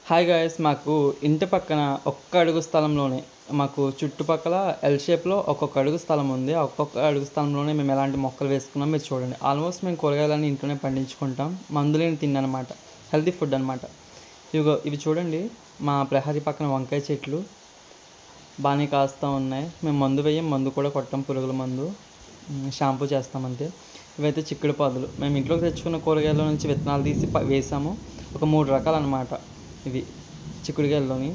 Hi guys, మాకు ఇంటి పక్కన ఒక్క అడుగు స్థలంలోనే మాకు చుట్టుపక్కల ఎల్ షేప్లో ఒక్కొక్క అడుగు స్థలం ఉంది. ఆ ఒక్కొక్క అడుగు స్థలంలోనే మేము ఎలాంటి మొక్కలు వేసుకున్నాం మీరు చూడండి. ఆల్మోస్ట్ మేము కూరగాయలన్నీ ఇంట్లోనే పండించుకుంటాం. మందులేని తిండి అనమాట, హెల్తీ ఫుడ్ అనమాట. ఇవి చూడండి, మా ప్రహరీ పక్కన వంకాయ చెట్లు బాగానే కాస్తూ ఉన్నాయి. మేము మందు వేయం, మందు కూడా కొట్టాం, పురుగుల మందు షాంపూ చేస్తాం అంతే. ఇవైతే చిక్కుడు పాదులు మేము ఇంట్లోకి తెచ్చుకున్న కూరగాయల నుంచి విత్తనాలు తీసి వేసాము. ఒక 3 రకాలు అనమాట ఇవి చిక్కుడుకాయల్లోని.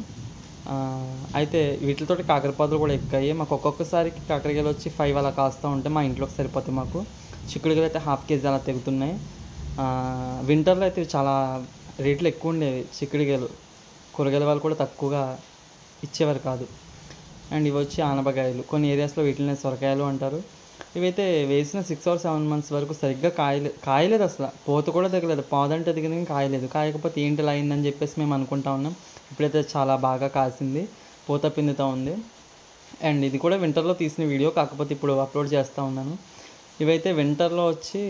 అయితే వీటితోటి కాకరపాదులు కూడా ఎక్కాయి. మాకు ఒక్కొక్కసారికి కాకరకాయలు వచ్చి 5 అలా కాస్తూ ఉంటే మా ఇంట్లోకి సరిపోతాయి. మాకు చిక్కుడుకాయలు అయితే ½ కేజీ అలా తెగుతున్నాయి. వింటర్లో అయితే చాలా రేట్లు ఎక్కువ ఉండేవి చిక్కుడుకాయలు. కూరగాయల వాళ్ళు కూడా తక్కువగా ఇచ్చేవారు కాదు. అండ్ ఇవి వచ్చి ఆనపకాయలు, కొన్ని ఏరియాస్లో వీటిని సొరకాయలు అంటారు. ఇవైతే వేసిన 6 or 7 months వరకు సరిగ్గా కాయలేదు, అసలు పూత కూడా దిగలేదు. పాదంటే దిగింది కానీ కాయలేదు. కాయకపోతే ఏంటి ఇలా అయిందని చెప్పేసి మేము అనుకుంటా ఉన్నాం. ఇప్పుడైతే చాలా బాగా కాసింది, పూత పిందుతూ ఉంది. అండ్ ఇది కూడా వింటర్లో తీసిన వీడియో, కాకపోతే ఇప్పుడు అప్లోడ్ చేస్తూ ఉన్నాను. ఇవైతే వింటర్లో వచ్చి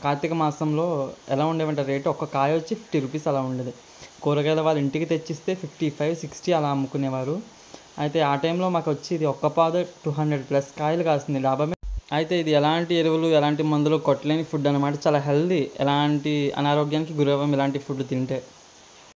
కార్తీక మాసంలో ఎలా ఉండేవంటే రేటు, ఒక్క కాయ వచ్చి 50 రూపీస్ అలా ఉండేది. కూరగాయల వాళ్ళు ఇంటికి తెచ్చిస్తే 55-60 అలా అమ్ముకునేవారు. అయితే ఆ టైంలో మాకు వచ్చి ఇది ఒక్క పాదు 200+ కాయలు కాసింది, లాభమే. అయితే ఇది ఎలాంటి ఎరువులు, ఎలాంటి మందులు కొట్టలేని ఫుడ్ అనమాట. చాలా హెల్దీ, ఎలాంటి అనారోగ్యానికి గురవ్వం ఇలాంటి ఫుడ్ తింటే.